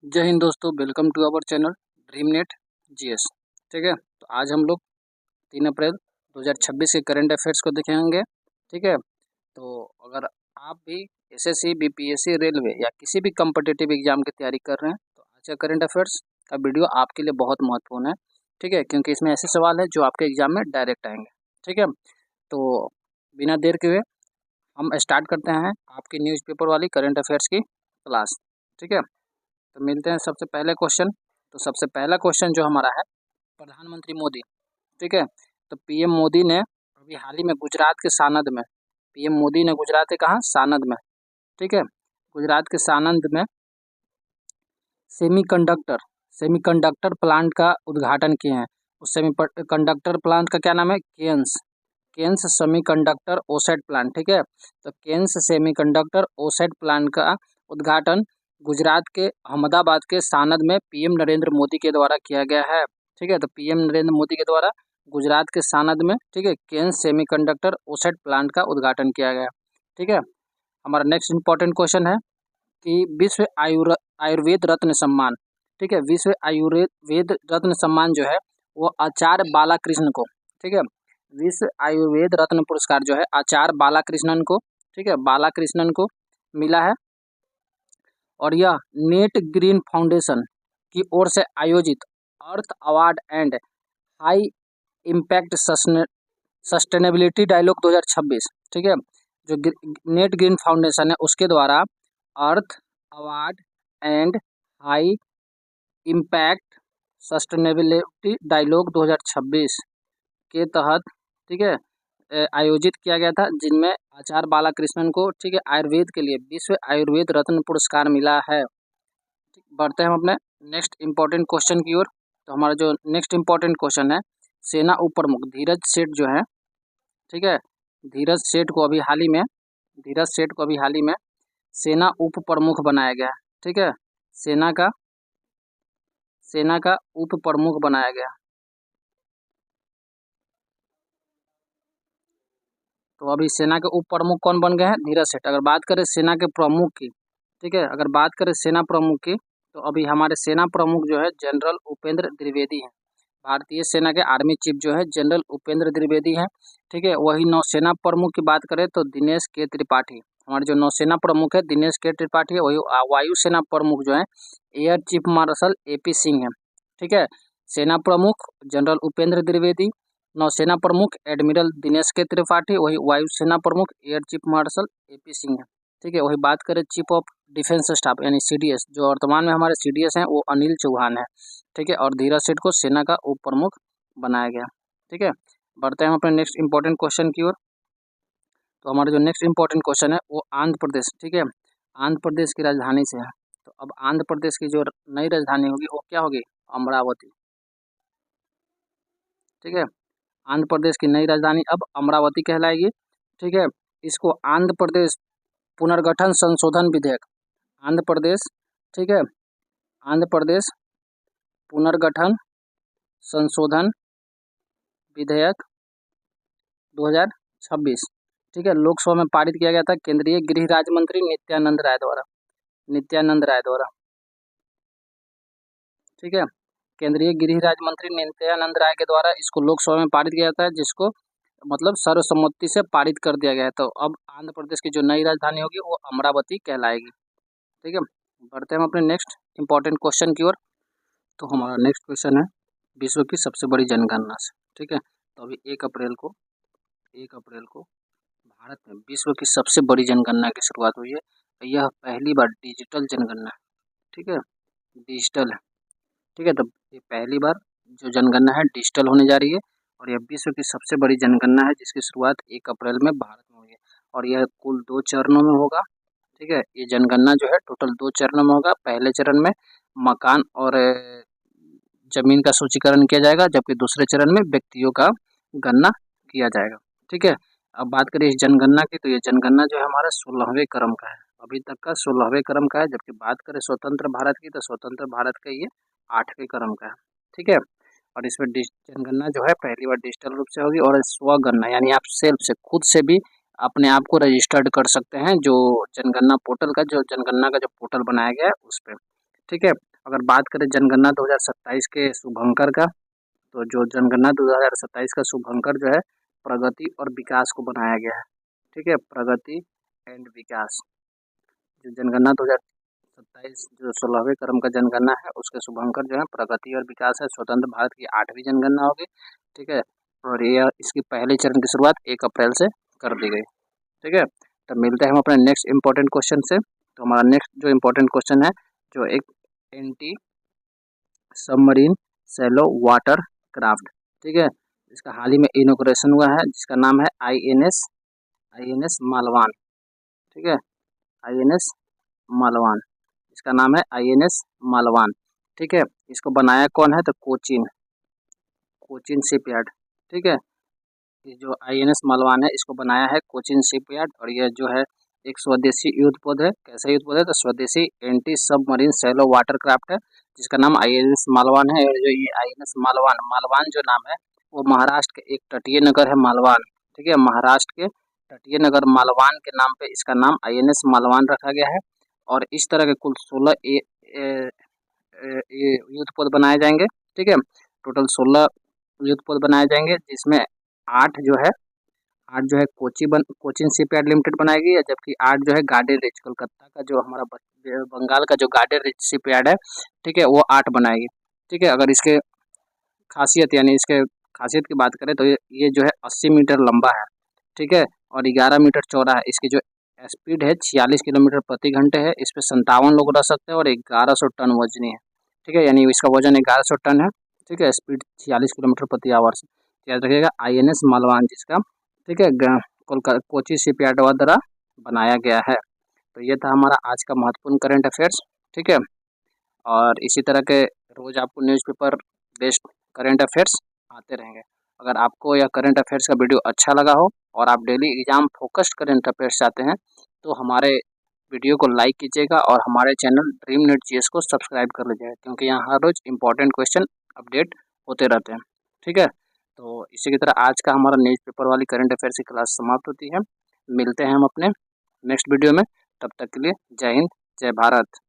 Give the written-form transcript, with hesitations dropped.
जय हिंद दोस्तों, welcome to our channel dream net GS. ठीक है, तो आज हम लोग 3 अप्रैल 2026 के करंट अफेयर्स को देखेंगे। ठीक है, तो अगर आप भी एसएससी, बीपीएससी, रेलवे या किसी भी कम्पिटिटिव एग्जाम की तैयारी कर रहे हैं तो आज का करंट अफेयर्स का वीडियो आपके लिए बहुत महत्वपूर्ण है। ठीक है, क्योंकि इसमें ऐसे सवाल है जो आपके एग्जाम में डायरेक्ट आएंगे। ठीक है, तो बिना देर के हुए हम स्टार्ट करते हैं आपकी न्यूज़पेपर वाली करंट अफेयर्स की क्लास। ठीक है, तो मिलते हैं सबसे पहले क्वेश्चन। तो सबसे पहला क्वेश्चन जो हमारा है, प्रधानमंत्री मोदी। ठीक है, तो पीएम मोदी ने अभी हाल ही में गुजरात के सानंद में, पीएम मोदी ने गुजरात के कहाँ, सानंद में। ठीक है, गुजरात के सानंद में सेमीकंडक्टर सेमीकंडक्टर प्लांट का उद्घाटन किए हैं। उस सेमीकंडक्टर प्लांट का क्या नाम है? Kaynes Kaynes semiconductor OSAT plant. ठीक है, तो केन्स सेमीकंडक्टर ओसाइड प्लांट का उद्घाटन गुजरात के अहमदाबाद के सानंद में पीएम नरेंद्र मोदी के द्वारा किया गया है। ठीक है, तो पीएम नरेंद्र मोदी के द्वारा गुजरात के सानंद में, ठीक है, केन्स सेमीकंडक्टर ओसाइड प्लांट का उद्घाटन किया गया। ठीक है, हमारा नेक्स्ट इंपॉर्टेंट क्वेश्चन है कि विश्व आयुर्वेद रत्न सम्मान। ठीक है, विश्व आयुर्वेद रत्न सम्मान जो है वो आचार्य बालाकृष्ण को, ठीक है, विश्व आयुर्वेद रत्न पुरस्कार जो है आचार्य बालाकृष्णन को, ठीक है, बालाकृष्णन को मिला है। और यह नेट ग्रीन फाउंडेशन की ओर से आयोजित earth award and high impact sustainability dialogue 2026। ठीक है, जो नेट ग्रीन फाउंडेशन है उसके द्वारा earth award and high impact sustainability dialogue 2026 के तहत, ठीक है, आयोजित किया गया था, जिनमें आचार्य बालाकृष्णन को, ठीक है, आयुर्वेद के लिए विश्व आयुर्वेद रत्न पुरस्कार मिला है। बढ़ते हैं हम अपने नेक्स्ट इंपॉर्टेंट क्वेश्चन की ओर। तो हमारा जो नेक्स्ट इंपॉर्टेंट क्वेश्चन है, सेना उप प्रमुख धीरज सेठ जो है, ठीक है, धीरज सेठ को अभी हाल ही में सेना उप प्रमुख बनाया गया है। ठीक है, सेना का उप प्रमुख बनाया गया। तो अभी सेना के उप प्रमुख कौन बन गए हैं? धीरज सेठ। अगर बात करें सेना के प्रमुख की, ठीक है, अगर बात करें सेना प्रमुख की, तो अभी हमारे सेना प्रमुख जो है जनरल उपेंद्र द्विवेदी हैं। भारतीय सेना के आर्मी चीफ जो है जनरल उपेंद्र द्विवेदी हैं। ठीक है, वही नौसेना प्रमुख की बात करें तो दिनेश के त्रिपाठी, हमारे जो नौसेना प्रमुख है दिनेश के त्रिपाठी है। वही वायुसेना प्रमुख जो है air chief marshal AP Singh है। ठीक है, सेना प्रमुख जनरल उपेंद्र द्विवेदी, नौसेना प्रमुख एडमिरल दिनेश के त्रिपाठी, वही वायुसेना प्रमुख air chief marshal AP Singh है। ठीक है, वही बात करें चीफ ऑफ डिफेंस स्टाफ यानी CDS, जो वर्तमान में हमारे CDS हैं वो अनिल चौहान है। ठीक है, और धीरज सेठ को सेना का उप प्रमुख बनाया गया। ठीक है, बढ़ते हैं हम अपने नेक्स्ट इंपॉर्टेंट क्वेश्चन की ओर। तो हमारा जो नेक्स्ट इंपॉर्टेंट क्वेश्चन है वो आंध्र प्रदेश, ठीक है, आंध्र प्रदेश की राजधानी से है। तो अब आंध्र प्रदेश की जो नई राजधानी होगी वो क्या होगी? अमरावती। ठीक है, आंध्र प्रदेश की नई राजधानी अब अमरावती कहलाएगी। ठीक है, इसको आंध्र प्रदेश पुनर्गठन संशोधन विधेयक, आंध्र प्रदेश, ठीक है, आंध्र प्रदेश पुनर्गठन संशोधन विधेयक 2026, ठीक है, लोकसभा में पारित किया गया था केंद्रीय गृह राज्य मंत्री नित्यानंद राय द्वारा। ठीक है, केंद्रीय गृह राज्य मंत्री नित्यानंद राय के द्वारा इसको लोकसभा में पारित किया जाता है, जिसको मतलब सर्वसम्मति से पारित कर दिया गया है। तो अब आंध्र प्रदेश की जो नई राजधानी होगी वो अमरावती कहलाएगी। ठीक है, बढ़ते हैं हम अपने नेक्स्ट इंपॉर्टेंट क्वेश्चन की ओर। तो हमारा नेक्स्ट क्वेश्चन है विश्व की सबसे बड़ी जनगणना से। ठीक है, तो अभी 1 अप्रैल को भारत में विश्व की सबसे बड़ी जनगणना की शुरुआत हुई है। यह पहली बार डिजिटल जनगणना, ठीक है, डिजिटल है। ठीक है, तो ये पहली बार जो जनगणना है डिजिटल होने जा रही है और यह विश्व की सबसे बड़ी जनगणना है, जिसकी शुरुआत 1 अप्रैल में भारत में हुई है और यह कुल 2 चरणों में होगा। ठीक है, ये जनगणना जो है टोटल 2 चरणों में होगा। पहले चरण में मकान और जमीन का सूचीकरण किया जाएगा, जबकि दूसरे चरण में व्यक्तियों का गणना किया जाएगा। ठीक है, अब बात करें इस जनगणना की, तो ये जनगणना जो है हमारा 16वें क्रम का है, अभी तक का 16वें क्रम का है। जबकि बात करें स्वतंत्र भारत की, तो स्वतंत्र भारत का ये 8वें क्रम का है। ठीक है, और इसमें जनगणना जो है पहली बार डिजिटल रूप से होगी और स्वगणना यानी आप सेल्फ से खुद से भी अपने आप को रजिस्टर्ड कर सकते हैं, जो जनगणना पोर्टल का जो जनगणना का जो पोर्टल बनाया गया है उस पर। ठीक है, अगर बात करें जनगणना 2027 के शुभंकर का, तो जो जनगणना 2027 का शुभंकर जो है प्रगति और विकास को बनाया गया है। ठीक है, प्रगति एंड विकास। जो जनगणना 2027 जो 16वें क्रम का जनगणना है उसके शुभंकर जो है प्रगति और विकास है। स्वतंत्र भारत की 8वीं जनगणना होगी। ठीक है, और यह इसकी पहले चरण की शुरुआत 1 अप्रैल से कर दी गई। ठीक है, तो मिलते हैं हम अपने नेक्स्ट इंपॉर्टेंट क्वेश्चन से। तो हमारा नेक्स्ट जो इम्पोर्टेंट क्वेश्चन है, जो एक anti submarine shallow water craft, ठीक है, इसका हाल ही में इनॉग्रेशन हुआ है, जिसका नाम है INS मालवान। ठीक है, INS मालवान, इसका नाम है INS मालवान। ठीक है, इसको बनाया कौन है, तो कोचिन शिपयार्ड। ठीक है, ये जो INS मालवान है इसको बनाया है कोचिन शिपयार्ड, और यह जो है एक स्वदेशी युद्धपोत है। कैसा युद्धपोत है, तो स्वदेशी anti submarine shallow water craft है, जिसका नाम INS मालवान है। और जो ये INS मालवान जो नाम है वो महाराष्ट्र के एक तटीय नगर है मालवान। ठीक है, महाराष्ट्र के तटीय नगर मालवान के नाम पे इसका नाम INS मालवान रखा गया है। और इस तरह के कुल 16 ये युद्धपोत बनाए जाएंगे। ठीक है, टोटल 16 युद्धपोत बनाए जाएंगे, जिसमें 8 जो है कोचिन शिपयार्ड लिमिटेड बनाएगी, जबकि 8 जो है गार्डेन रिच, कोलकाता का जो हमारा बंगाल का जो गार्डेन रिच शिपयार्ड है, ठीक है, वो 8 बनाएगी। ठीक है, अगर इसके खासियत की बात करें तो ये जो है 80 मीटर लंबा है। ठीक है, और 11 मीटर चौड़ा है। इसकी जो स्पीड है 46 किलोमीटर प्रति घंटे है। इस पर 57 लोग रह सकते हैं और 1100 टन वजनी है। ठीक है, यानी इसका वजन 1100 टन है। ठीक है, स्पीड 46 किलोमीटर प्रति आवर से। याद रखिएगा INS मालवान, जिसका ठीक है कोलकाता कोची शिपयार्ड द्वारा बनाया गया है। तो ये था हमारा आज का महत्वपूर्ण करंट अफेयर्स। ठीक है, और इसी तरह के रोज आपको न्यूज़पेपर बेस्ड करंट अफेयर्स आते रहेंगे। अगर आपको यह करंट अफेयर्स का वीडियो अच्छा लगा हो और आप daily exam focused current affairs चाहते हैं, तो हमारे वीडियो को लाइक कीजिएगा और हमारे चैनल ड्रीम नेट जीएस को सब्सक्राइब कर लीजिएगा, क्योंकि यहाँ हर रोज इंपॉर्टेंट क्वेश्चन अपडेट होते रहते हैं। ठीक है, तो इसी की तरह आज का हमारा न्यूज़पेपर वाली करंट अफेयर्स की क्लास समाप्त होती है। मिलते हैं हम अपने नेक्स्ट वीडियो में, तब तक के लिए जय हिंद, जय भारत।